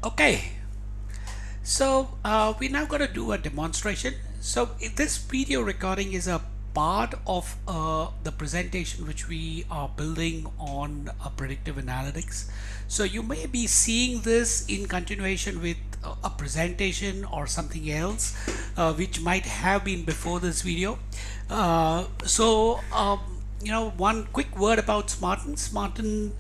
Okay, so we're now going to do a demonstration. So this video recording is a part of the presentation which we are building on predictive analytics. So you may be seeing this in continuation with a presentation or something else which might have been before this video. One quick word about Smarten. Smarten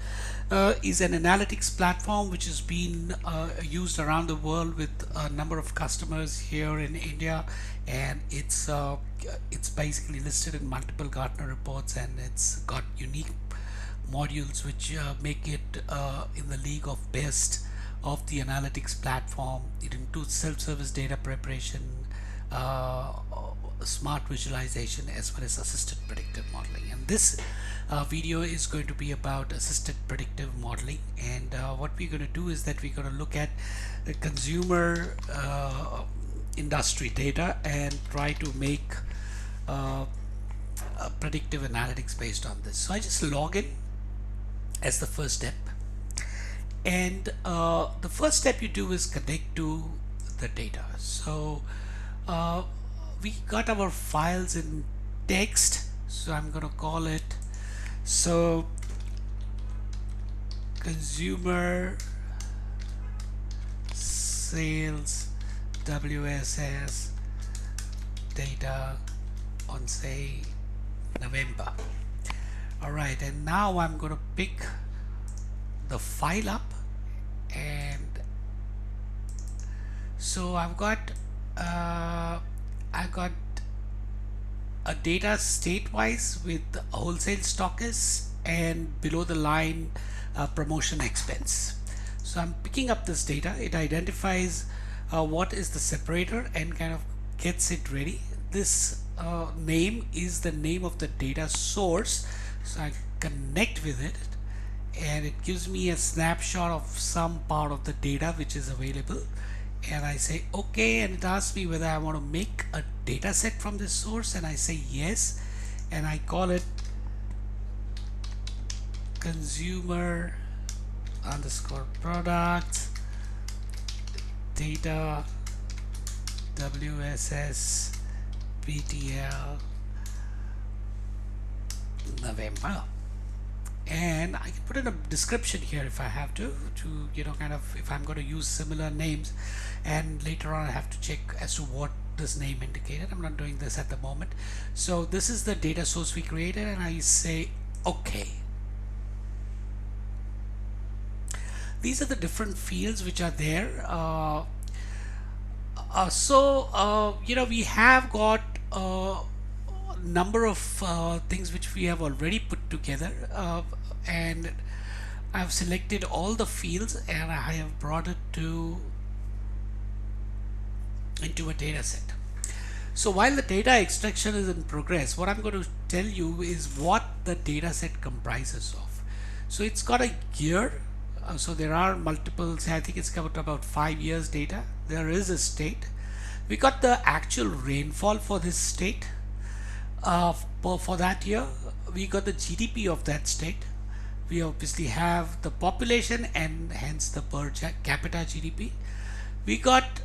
is an analytics platform which has been used around the world with a number of customers here in India, and it's basically listed in multiple Gartner reports, and it's got unique modules which make it in the league of best of the analytics platform. It includes self-service data preparation, smart visualization, as well as assisted predictive modeling. And this video is going to be about assisted predictive modeling. And what we're going to do is that we're going to look at the consumer industry data and try to make predictive analytics based on this. So I just log in as the first step, and the first step you do is connect to the data. So we got our files in text, so I'm going to call it consumer sales WSS data on, say, November. All right, and now I'm going to pick the file up, and so I've got a data state-wise with wholesale stockists and below the line promotion expense. So I'm picking up this data. It identifies what is the separator and kind of gets it ready. This name is the name of the data source, so I connect with it, and it gives me a snapshot of some part of the data which is available, and I say okay, and it asks me whether I want to make a data set from this source, and I say yes, and I call it consumer underscore product data WSS BTL November. And I can put in a description here if I have to kind of, if I'm going to use similar names, and later on I have to check as to what this name indicated. I'm not doing this at the moment. So this is the data source we created, and I say okay. These are the different fields which are there. We have got number of things which we have already put together, and I've selected all the fields and I have brought it into a data set. So while the data extraction is in progress, what I'm going to tell you is what the data set comprises of. So it's got a year, so there are multiples. I think it's covered about 5 years data. There is a state. We got the actual rainfall for this state for that year. We got the GDP of that state. We obviously have the population and hence the per capita GDP. We got,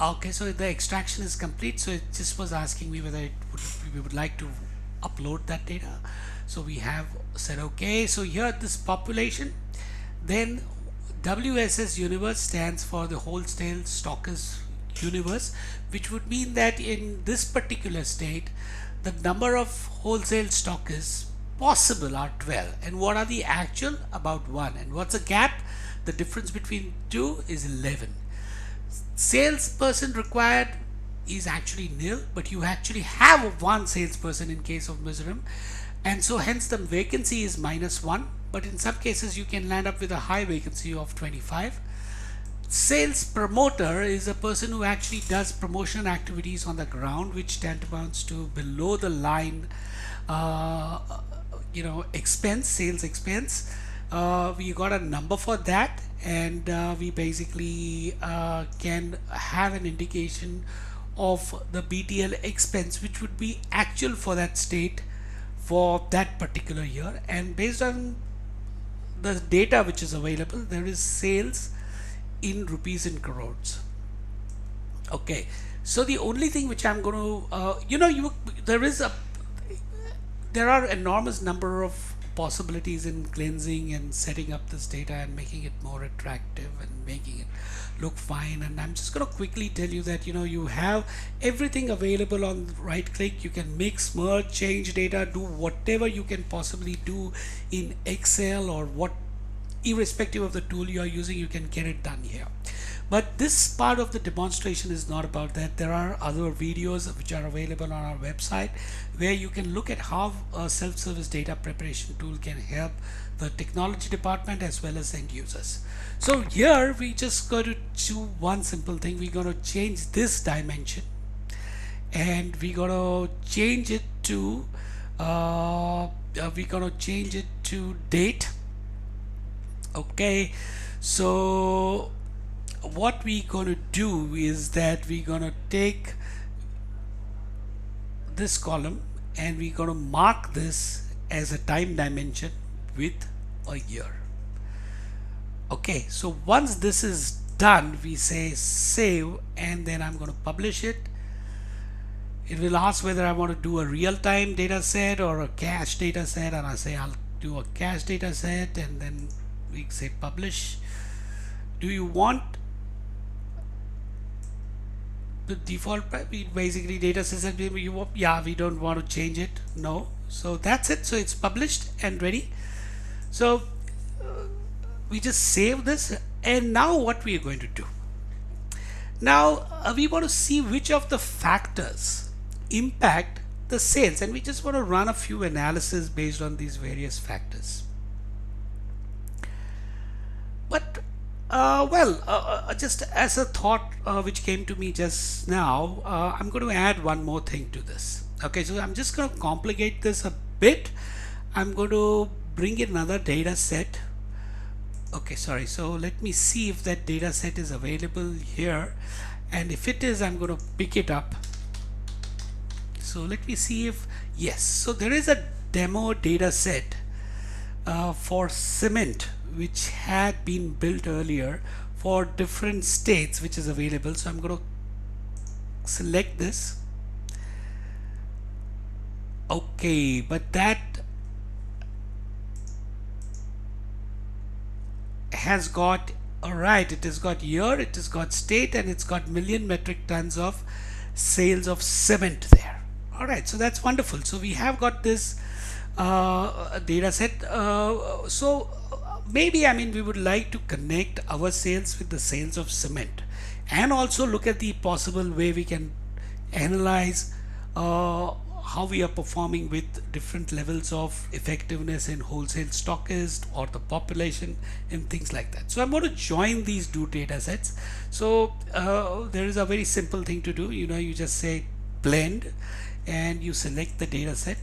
okay, so the extraction is complete. So it just was asking me whether we would like to upload that data. So we have said okay. So here this population, then WSS universe stands for the wholesale stockist universe, which would mean that in this particular state the number of wholesale stockists possible are 12, and what are the actual? About 1. And what's the gap? The difference between 2 is 11. Salesperson required is actually nil, but you actually have one salesperson in case of Mizoram, and so hence the vacancy is -1, but in some cases you can land up with a high vacancy of 25. Sales promoter is a person who actually does promotion activities on the ground, which tantamounts to below the line expense, sales expense. We got a number for that, and we basically can have an indication of the BTL expense, which would be actual for that state for that particular year. And based on the data which is available, there is sales in rupees and crores. Okay, so the only thing which I'm going to, there are enormous number of possibilities in cleansing and setting up this data and making it more attractive and making it look fine. And I'm just going to quickly tell you that you have everything available on right click. You can mix, merge, change data, do whatever you can possibly do in Excel or what, irrespective of the tool you are using, you can get it done here. But this part of the demonstration is not about that. There are other videos which are available on our website where you can look at how a self-service data preparation tool can help the technology department as well as end users. So here we just got to do one simple thing. We're going to change this dimension and we're going to change it to date. Okay, so what we're going to do is that we're going to take this column and we're going to mark this as a time dimension with a year. Okay, so once this is done, we say save, and then I'm going to publish it. It will ask whether I want to do a real-time data set or a cache data set, and I say I'll do a cache data set, and then we say publish. Do you want the default basically data set? Yeah, we don't want to change it. No. So that's it. So it's published and ready. So we just save this, and now what we are going to do now, we want to see which of the factors impact the sales, and we just want to run a few analysis based on these various factors. But just as a thought which came to me just now, I'm going to add one more thing to this. Okay, so I'm just going to complicate this a bit. I'm going to bring in another data set. Okay, sorry, so let me see if that data set is available here, and if it is, I'm going to pick it up. So let me see if yes, so there is a demo data set for cement which had been built earlier for different states, which is available. So I'm going to select this. Okay, but that has got, all right, it has got year, it has got state, and it's got million metric tons of sales of cement there. All right, so that's wonderful. So we have got this data set. So maybe, I mean, we would like to connect our sales with the sales of cement, and also look at the possible way we can analyze how we are performing with different levels of effectiveness in wholesale stockist or the population and things like that. So I'm going to join these two data sets. So there is a very simple thing to do. You just say blend and you select the data set.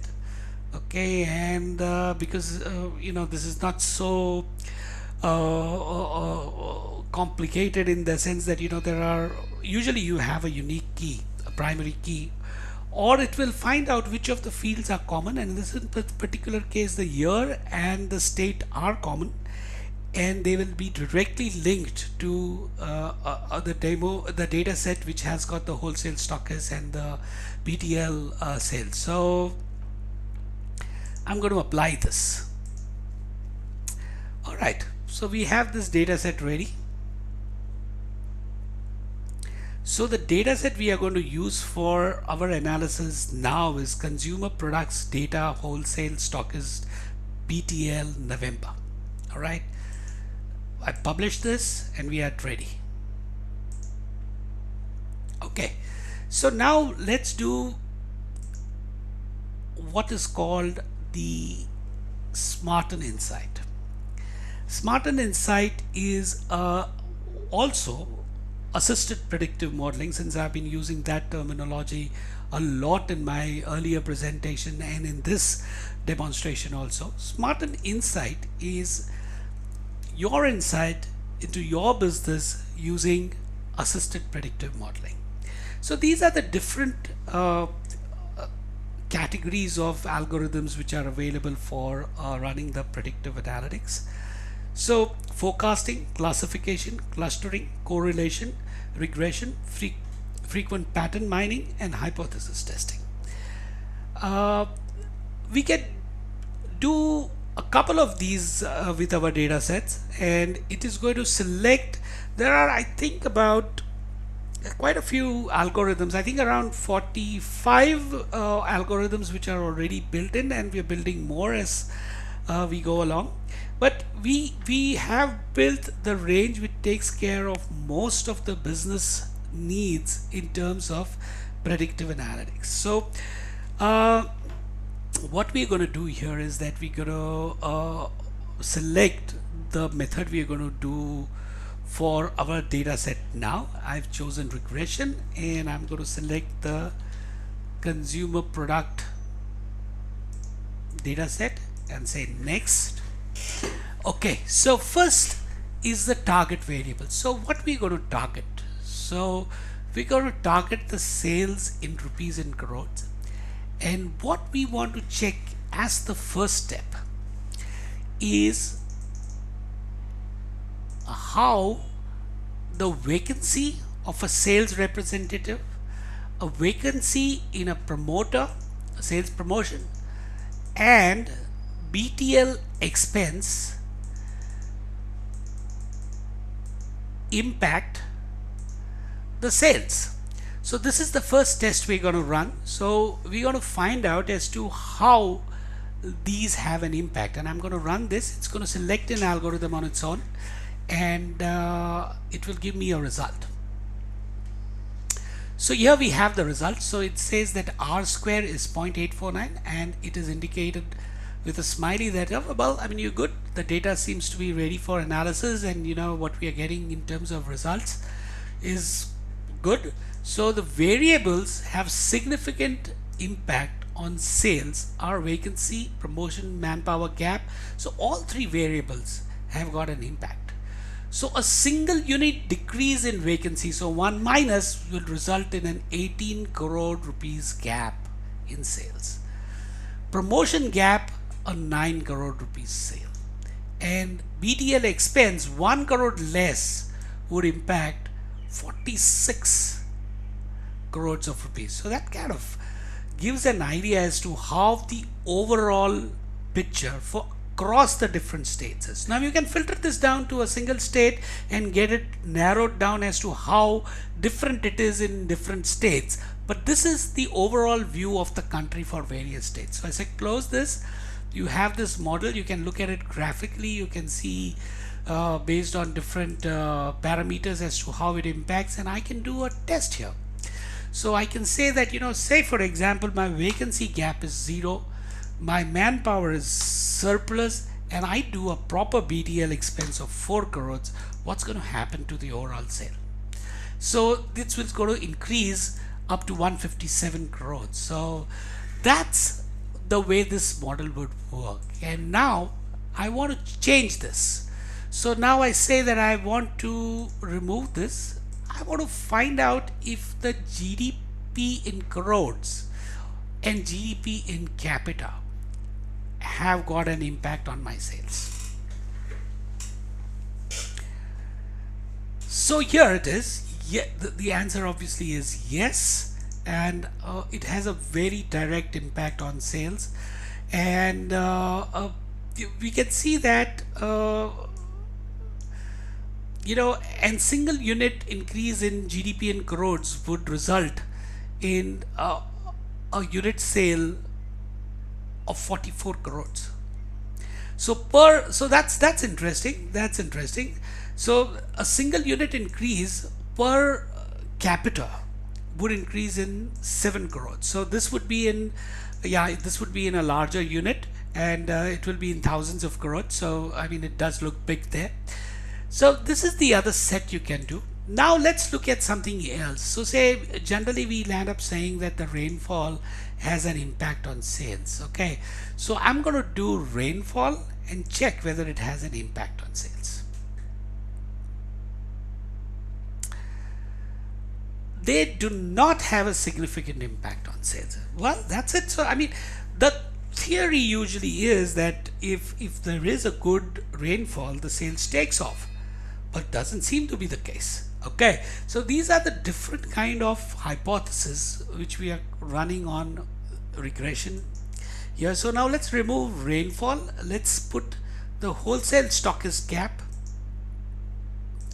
Okay, and because this is not so complicated in the sense that there are usually you have a unique key, a primary key, or it will find out which of the fields are common, and in this particular case the year and the state are common, and they will be directly linked to the data set which has got the wholesale stockist and the BTL sales. So I'm going to apply this. All right, so we have this data set ready. So the data set we are going to use for our analysis now is consumer products data wholesale stockist BTL November. All right, I published this and we are ready. Okay, so now let's do what is called the Smarten Insight. Smarten Insight is also assisted predictive modeling, since I've been using that terminology a lot in my earlier presentation and in this demonstration also. Smarten Insight is your insight into your business using assisted predictive modeling. So these are the different categories of algorithms which are available for running the predictive analytics. So forecasting, classification, clustering, correlation, regression, frequent pattern mining, and hypothesis testing. Uh, we can do a couple of these with our data sets, and it is going to select. There are, I think, about quite a few algorithms. I think around 45 algorithms which are already built in, and we're building more as we go along. But we have built the range which takes care of most of the business needs in terms of predictive analytics. So what we're going to do here is that we're going to select the method we're going to do for our data set. Now I've chosen regression, and I'm going to select the consumer product data set and say next. Okay, so first is the target variable. So what we're going to target? So we're going to target the sales in rupees and crores, and what we want to check as the first step is how the vacancy of a sales representative, a vacancy in a promoter, a sales promotion, and BTL expense impact the sales. So this is the first test we're going to run. So we're going to find out as to how these have an impact, and I'm going to run this. It's going to select an algorithm on its own, and it will give me a result. So here we have the result. So it says that R square is 0.849, and it is indicated with a smiley that, oh, well, I mean, you're good. The data seems to be ready for analysis, and you know what we are getting in terms of results is good. So the variables have significant impact on sales are vacancy, promotion, manpower gap. So all three variables have got an impact. So a single unit decrease in vacancy, so 1 minus, will result in an 18 crore rupees gap in sales. Promotion gap, a 9 crore rupees sale. And BTL expense, 1 crore less, would impact 46 crores of rupees. So that kind of gives an idea as to how the overall picture for across the different states is. Now you can filter this down to a single state and get it narrowed down as to how different it is in different states, but this is the overall view of the country for various states. So as I close this, you have this model. You can look at it graphically. You can see based on different parameters as to how it impacts, and I can do a test here. So I can say that, you know, say for example, my vacancy gap is 0, my manpower is surplus, and I do a proper BTL expense of 4 crores. What's going to happen to the overall sale? So this is going to increase up to 157 crores. So that's the way this model would work. And now I want to change this. So now I say that I want to remove this. I want to find out if the GDP in crores and GDP in capita have got an impact on my sales. So here it is. Yeah, the answer obviously is yes, and it has a very direct impact on sales. And we can see that you know, and single unit increase in GDP in crores would result in a unit sale of 44 crores. So that's interesting. That's interesting. So a single unit increase per capita would increase in 7 crores. So this would be in, yeah, this would be in a larger unit, and it will be in thousands of crores. So I mean, it does look big there. So this is the other set you can do. Now let's look at something else. So say generally we land up saying that the rainfall has an impact on sales. Okay, so I'm going to do rainfall and check whether it has an impact on sales. They do not have a significant impact on sales. Well, that's it. So I mean, the theory usually is that if there is a good rainfall, the sales takes off, but doesn't seem to be the case. Okay, so these are the different kind of hypotheses which we are running on regression here. So now let's remove rainfall. Let's put the wholesale stockist gap.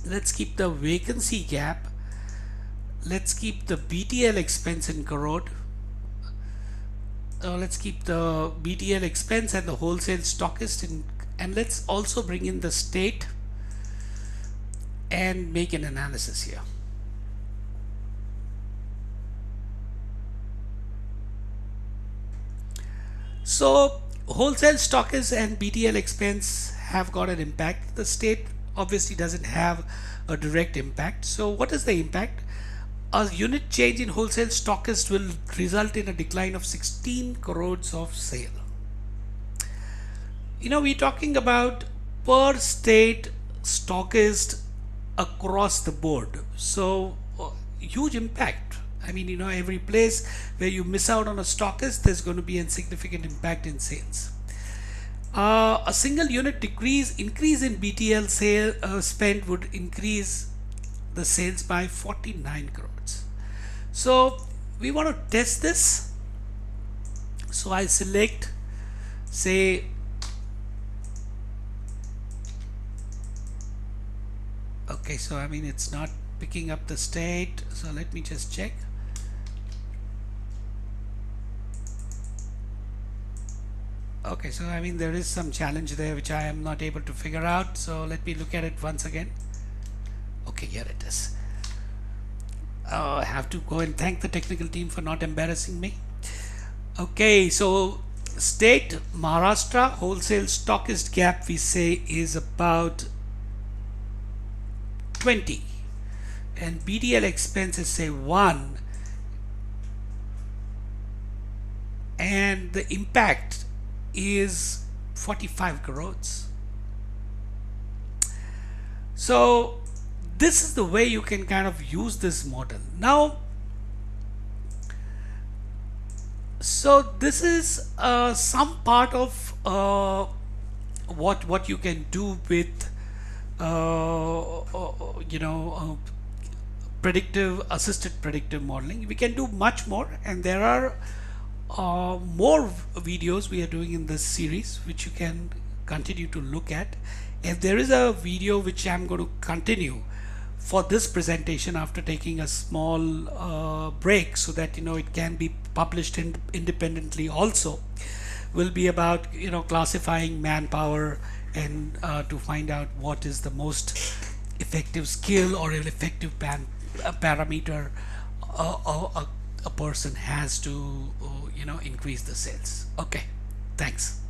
Let's keep the vacancy gap. Let's keep the BTL expense in crore. Let's keep the BTL expense and the wholesale stockist in, and let's also bring in the state and make an analysis here. So wholesale stockist and BTL expense have got an impact. The state obviously doesn't have a direct impact. So what is the impact? A unit change in wholesale stockist will result in a decline of 16 crores of sale. You know, we're talking about per state stockist across the board. So huge impact. I mean, you know, every place where you miss out on a stockist, there's going to be a significant impact in sales. A single unit increase in BTL sale spend would increase the sales by 49 crores. So we want to test this. So I select, say, okay, so I mean it's not picking up the state, so let me just check. Okay, so I mean there is some challenge there which I am not able to figure out, so let me look at it once again. Okay, here it is. I have to go and thank the technical team for not embarrassing me. Okay, so state Maharashtra wholesale stockist gap we say is about 20, and BTL expenses say 1, and the impact is 45 crores. So this is the way you can kind of use this model. Now, so this is some part of what you can do with assisted predictive modeling. We can do much more, and there are more videos we are doing in this series which you can continue to look at. If there is a video which I'm going to continue for this presentation after taking a small break so that it can be published independently also, will be about classifying manpower and to find out what is the most effective skill or an effective parameter a person has to increase the sales. Okay, thanks.